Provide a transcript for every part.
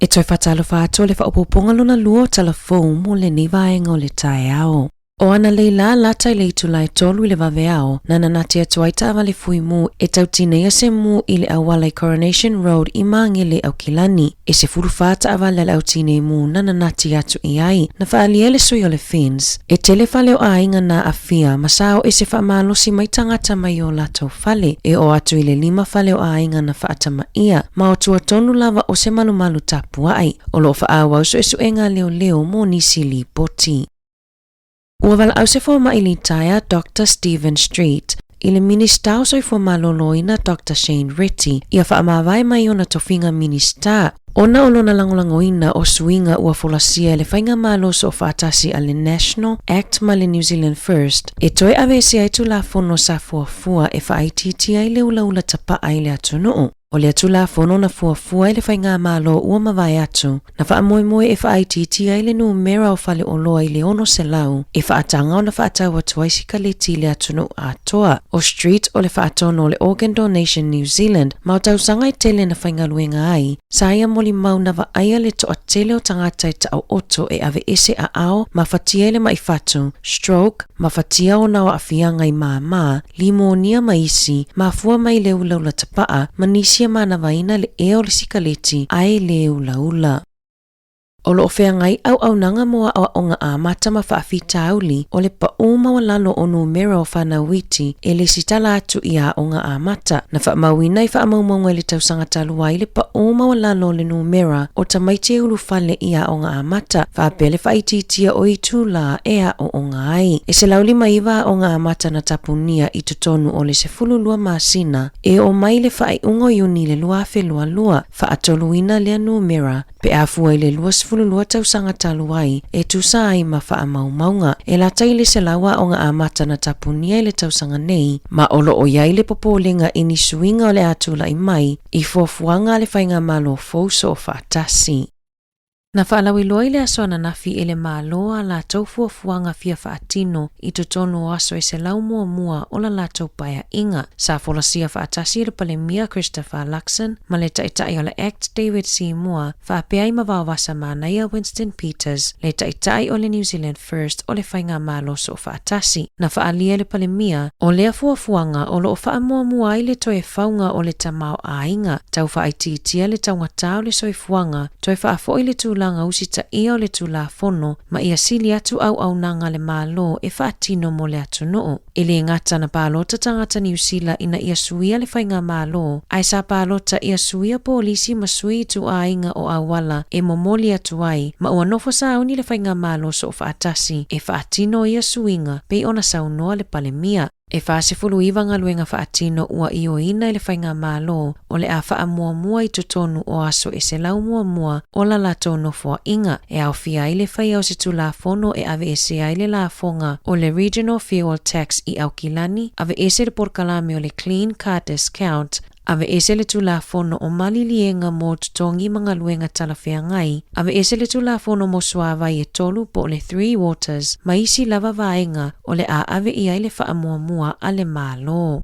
E toi whatalo whātua le whaopoponga luna lua Tala Fou mo le nivaenga o le tae ao. O ana leila latai le itulai tolu I le vaveao, nana nati atu ai tawa le fui mu e tautinea se mu I le awalai Coronation Road I mangi le au kilani. E se furu whata awale le au tine mu nana nati atu I ai, na whaalia le sui o le fins. E tele whale o ainga na afia, masao e se whaamalosi mai tangata mai o lato whale, e o atu I le 5 whale o ainga na whaatama ia, ma o tua tonu lava o se malu tapua ai, o lo whaawau so e suenga leo mo nisi li poti. Ua wala au se fōma I li taia Dr. Stephen Street, I le minister so I fōma loloina Dr. Shane Ritty, ia whaamawai mai ona tofinga minister. Ona olona langolangoina o suinga ua folasia le whainga malo so o whaatasi a le National Act ma le New Zealand First, e toi awesi ai tu la fono sa fuafua e whaaititi ai le ulaula tapa ai le atunuu. O le atu la fono na fuafua I le whainga malo ua mawai atu, na whaamoemoe e whaaititi ai le numera o whale o loa I le ono se lau, e whaatanga o na whaatau atua isika le ti le atunuu atoa. O Street o le whaatono o le Organ Donation New Zealand, ma o tausanga I tele na whainga luenga ai, sa ia moli mau na vaaya le toa tele o tangata I tau oto e ave ese a ao, ma whatia le mai fatu, stroke, ma whatia o nawa afianga I maa, limonia maisi, ma fua mai le ulaula tapaa, manisia mana vaina le eo le sikaleti, ai le ulaula. O lo ofea ngai au nanga moa o nga amata ma whaafita auli, o le pa uma wa lalo o numera o whanawiti, e le sitala atu ia o nga amata, na whaamawina I whaamaumaunga le tausanga talua I le pa uma wa lalo le numera, o tamaite ulu whale ia o nga amata, whaapele whaititia o itu la ea o nga ai. E se lauli maiva o nga amata na tapunia I tutonu o le se fululua masina, e o mai le whaai ungo yuni le luafe lua, whaatoluina le numera, pe afua I le luas fululua tausanga taluai, e tusa ai ma whaamaumaunga, e latai le se lawa o nga amata na tapunia I le tausanga nei, ma olo o iai le popolenga ini suinga o le atula I mai, I fofuanga le whainga malo fauso o whaatasi. Na whaalawi loa I le asona nafi ele māloa la tau fuafuanga fia whaatino I tutonu o aso e se lau mua o la tau paia inga. Sa folasia whaatasi le palemia Christopher Luxon, ma le taitai o le Act David Sāmoa, whaapea I mawawasa manaia Winston Peters, le taitai o le New Zealand First o le whainga mālo so whaatasi. Na whaalia le palemia, o lea fuafuanga o lo whaamua I le toe whaunga o le tamau a inga, tau whaititia le taungatau le soifuanga, toe whaafo I le tu langa usita ia o le tula fono, ma ia sili atu au nanga le malo e whaatino mo le atu noo. E le ngata na pālota tangata New Zealand ina ia suia le whainga malo, ai sa pālota ia suia polisi ma sui tu ainga o awala e momoli atu ai, ma ua nofo sauni le whainga malo so o whaatasi, e whaatino ia suinga, pe ona saunoa le palemia. E whaasefulu iwa ngaluenga whaatino ua ioina I le whainga malo, o le a whaamua I tutonu o aso e se lau mua o la lato nofua inga, e au fia I le whai au se tu la fono e ave ese ai le la fonga o le Regional Fuel Tax I au kilani, ave ese le porkalame o le Clean Car Discount, ave ese le tu la fono o malilienga mo tutongi mga luenga talawhea ngai, ave ese le tu la fono mo suawai e tolu po le 3 Waters, maisi lava vaenga o le a ave ia I le whaamua ale malo.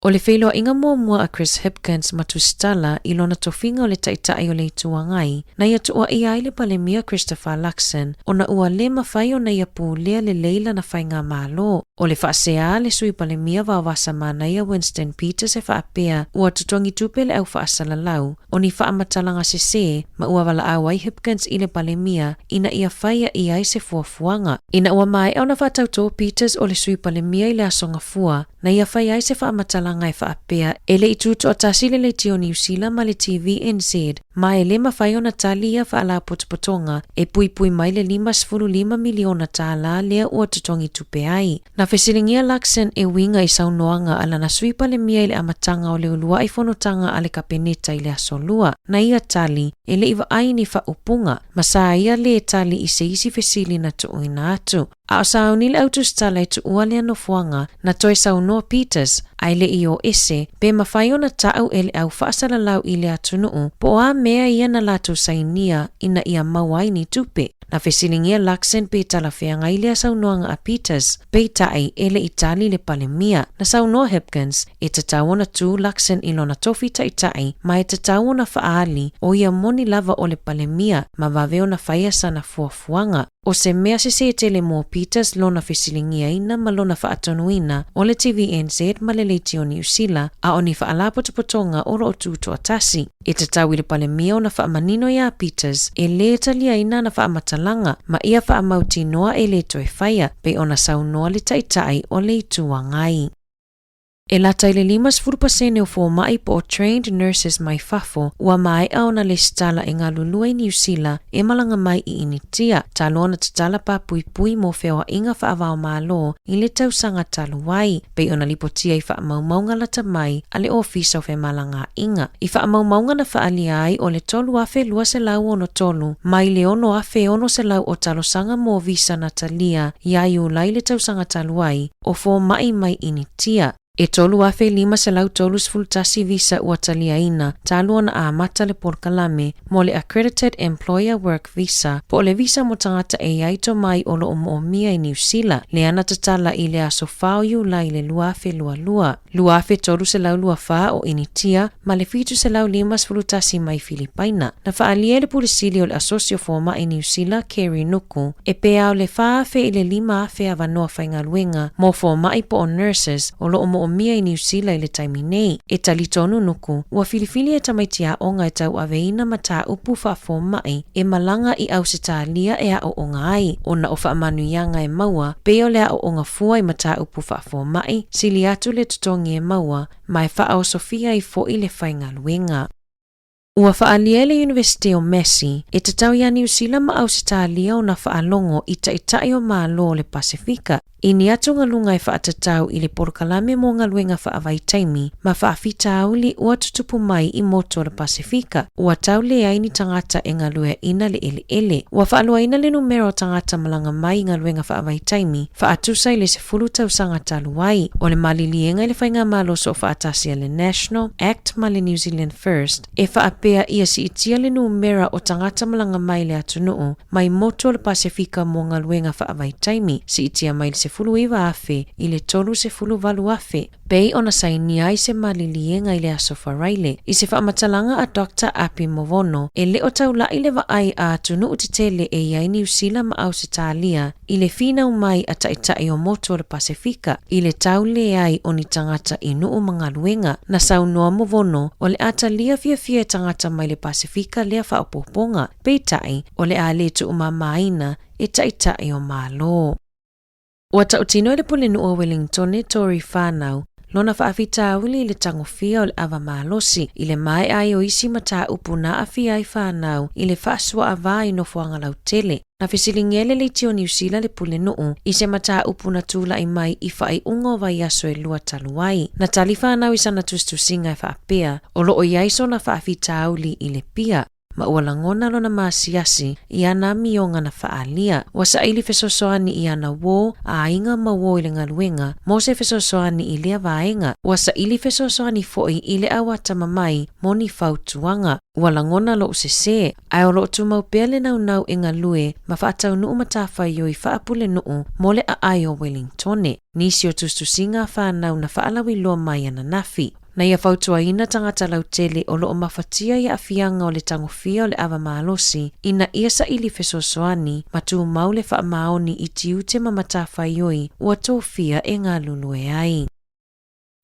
O le wheloa inga mua a Chris Hipkins matustala I lona tofinga o le taitai o le ituangai, na ia tua ia I le palemia Christopher Luxon, o na ua le mawhai o na ia pūlea le leila na whainga malo. O le whaasea le sui palemia wawasa manaia Winston Peters e whaapea, ua tutongi tupe le au whaasalalau, o ni whaamatalanga se, ma ua wala awai Hipkins I le palemia, ina ia whaia ia I se fuafuanga. Ina ua mai au na whaatauto Peters o le sui palemia I le asonga fua, na ia whaia I se whaamatalanga ngai whaapea, e le ituto o tasile le tio New Zealand ma le TVNZ, ma e le mawhai o na talia whaala potopotonga, e pui mai le 5.5 miliona tala lea ua tutongi tupe ai. Na whesilingia Luxon e winga I saunoanga ala na swipa le mia I le amatanga o le ulua I whanotanga ale kapeneta I le asolua, na ia tali, e le iwa ai ni whaupunga, ma sa ia le tali I se isi whesili na tuuina atu. A o sauni le autostala I tuua le anofuanga na toi saunoa Peters, ai le I o ese, pe mawhai o na tau ele au whaasalalau I le atunuu, po a mea ia na lato sainia ina ia mawai ni tupe. Na fesilingia laksen pe talafeanga ile saunoanga a Peters, pe tae ele itali le palemia, na saunoa Hepkins, e tatawona tu laksen ilona tofi tae, ma e tatawona faali o ia moni lava o le palemia, ma vaveo na faia sana fuafuanga. O se mea se tele mo Peters lona fesilingia ina ma lona faatonuina o le TVNZ ma le leitio New Zealand a o ni faalapotopotonga oro o tuto atasi. E tatawi le palemia o na faamanino ya Peters e le talia ina na faamatalanga ma ia faamauti noa e le toe faia pe ona saunoa le tae o le ituangai. E lata ile 5% o fōmai po trained nurses mai fafo ua mai au na le stala e ngā lulua i New Zealand e malanga mai i initia talona tatala pa pui mo fewa inga whaavao malo i le tausanga taluai pe ona lipotia i whaamaumaunga lata mai a le ofisa o fe malanga inga. I whaamaumaunga na whaalia ai o le tolu afe lua se lau ono tolu mai le ono afe ono se lau o talosanga mo visa na talia ia ulai le tausanga taluai o fōmai mai initia. E tolu afe 5 se lau tolu sfultasi visa ua taliaina talu ona a mata le porkalame mo le Accredited Employer Work Visa po le visa mo tangata e aito mai o lo omoomia i New Zealand le ana tatala i le aso fao iulai le lua afe lua. Lua afe tolu se lau lua faa o initia ma le fitu se lau 5 sfultasi mai Filipaina. Na faalia le pulisili o le asosio foma i New Zealand Kerry Nuku e pea o le faa afe i le 5 afe avanoa whaingaluenga mo foma i po o nurses o lo mia i New Zealand le taimi nei. E talitonu nuku, ua filifili e tamaitia o ngai tau aveina mata upu whaafo mai e malanga i au se tālia e a o ngai. Ona o whaamanu ianga e maua, peo lea o nga fua i mata upu whaafo mai, sili atu le tutongi e maua, mai wha o Sofia i fo i le whaingaluenga. Ua whaalia le University o Messi, e tatau ia New Zealand ma au se tālia o na whaalongo i taitai o malo le Pasifika. Ini atu ngalunga e whaatatau i le porkalame mo ngaluenga whaavaitaimi, ma whaafita auli ua tutupu mai i moto le Pasifika. Ua tau le aini tangata e ngalue ina le ele. Ua whaalua ina le numero tangata malanga mai i ngaluenga whaavaitaimi, whaatusa i le se fulu tau sanga taluai. O le malilienga i le whainga maloso o whaatasia le National Act ma le New Zealand First, e whaapea ia si itia le numera o tangata malanga mai le atunuu, mai moto le Pasifika mo ngaluenga whaavaitaimi, si itia mai le se fulu iwa afe i le tolu se fulu valu afe. Pei ona sainia i se malilienga i le asofaraile. I se whaamatalanga a Dr. Api Movono, e le o taula i le vaai a tunu utitele e iai New Zealand ma au se tālia, i le fina umai a taitai o moto le Pasifika, i le taule ai o ni tangata i nuu mangaluenga, na saunoa Movono o le atalia fia tangata mai le Pasifika lea whaopoponga, pei tai o le a le tu umamaina e taitai o malo. Ua tautino le polenu o Wellington e Tori whanau, lona whaafita awili i le tangofia o le awa malosi, i le mai ai o isi mata upuna awhi ai whanau, i le whaasua awa i no fuanga lau tele. Na fesilingele le tio New Zealand le polenu i se mata upuna tula i mai i whai ungo vai aso e lua taluai. Na tali whanau i sana tustusinga e whaapea, o lo o iaiso na whaafita awili i le pia. Ma ua langona lona maasiasi i ana mionga na whaalia. Ua sa ili fesosoani i ana wo a inga ma wo i le ngaluenga, mo se fesosoani i lea vaenga. Ua sa ili fesosoani foi i le awata mamai mo ni fautuanga. Ua langona lo usese, ai o lo tumau pele nau e ngalue ma whaatau nuu matawhai o i whaapule nuu mo le a ai o Wellingtone. Nisi o tustusinga whanau na whaalawi loa mai ana nafi. Na ia fautua ina tangata lau tele o loo mafatia ia afianga o le tangofia o le awa malosi, ina ia sa ili fesosoani, matu maule wha maoni i tiute ma matawhaioi, ua tōwhia e ngā lulue ai.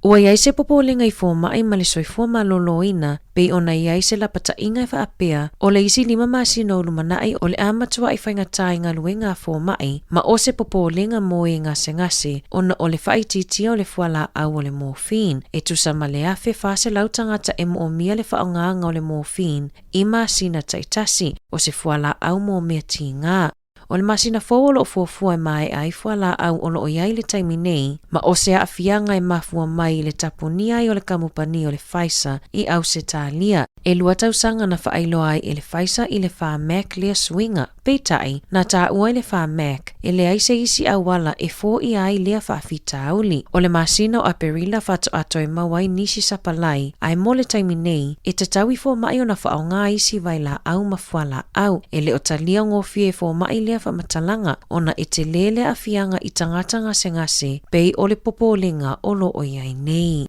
Ua iai se popolenga i fōma ai male soifua maloloina, pei ona iai se lapata inga i whaapea, o le isi 5 masino lumanai o le amatua i whaingatai ngā luenga fōma ai, ma o se popolenga mo e ngase, ona o le whaititia o le fuala au o le morphine, e tusa male afe whase lautangata e mo mia le whaonganga o le morphine, i masina taitasi, o se fuala au mo mea tinga. O le masina fōu o lo fuafua e mai ai fuala au o lo iai le taimi nei, ma o se aafianga e mafua mai le tapunia i o le kamupani o le Pfizer i au se tālia. E lua tausanga na whaailoa ai e le Pfizer i le wha Mac lea swinga, Peitai, na ta ua le wha Mac, e le aise isi awala e 4 i ai lea wha fita auli. O le masina o aperila whato ato e mawai nisi sapalai, ai mo le taimi nei, e te tawi fo mai o na wha o ngā isi vai la au mafuala au, e le o talia ngofie fo mai lea wha matalanga, ona e te lele a fianga i tangata ngase pei o le popolinga o lo o iai nei.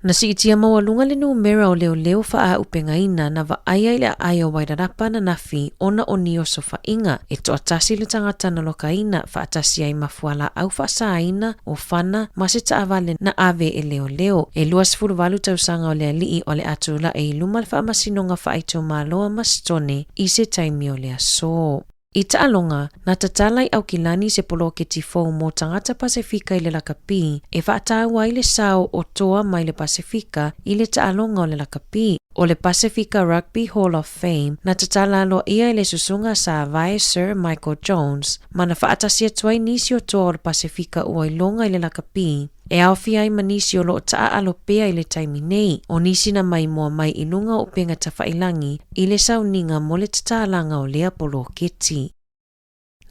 Na si itia mawalunga le numera o leo wha a upenga ina na wa aia ile aia wairarapa na nafi ona o nio so wha inga e to atasi le tangata na loka ina wha atasi ai mafuala au wha sa ina o whana masita avale na ave e leo e luas furuwalu tausanga o le alii o le atula e iluma le wha masinonga wha aito maloa mastone i se taimi o le aso. I taalonga, na tatalai au kilani se polo ke tifou mo tangata Pasifika i le lakapi, e whaataua i le sao o toa mai le Pasifika i le taalonga o le lakapi. O le Pacifica Rugby Hall of Fame, na tatalalo ia i le susunga sa vai Sir Michael Jones, mana whaatasia tuai nisi o toa o le Pasifika ua ilonga i le lakapi. E awhia i manisi o lo taa alopea i le taimi nei, o nisi na mai mua mai ilunga o penga tawhailangi i le sauninga mo le tatalanga o lea polo keti.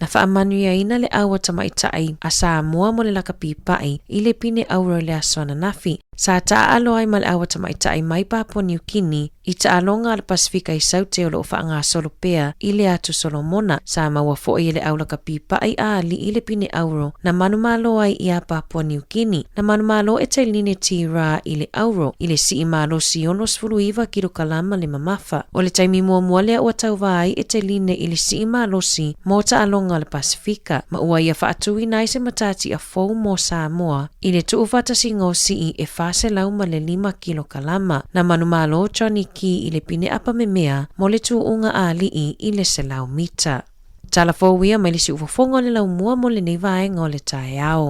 Na whaamanuia ina le aua tamaitai a Sāmoa mo le lakapi pai i le pine auro le aswana nafi. Sa taa alo ai mal awa tamaitai mai Papua New Guinea i taalonga al Pasifika i saute o lo whaanga solopea i le atu Solomona sa maua fo i le aula kapi pai a li i le pine auro na manumalo ai i a Papua New Guinea na manumalo e te line tira i le auro i le si imalo si ono sfuluiva kilo kalama le mamafa o le taimi mua mualea ua tauva ai e te line i le si imalo si mo taalonga al Pasifika ma ua ia whaatui nai se matati a fou mo Sāmoa i le tuuvata singo si i e se lau ma le 5 kilo kalama na manumalo Johnny ki i le pine apa memea mo le tuunga a lii i le se lau mita. Tala Fou ia mai le si ufofonga le lau mua mo le nei vaenga o le tae au.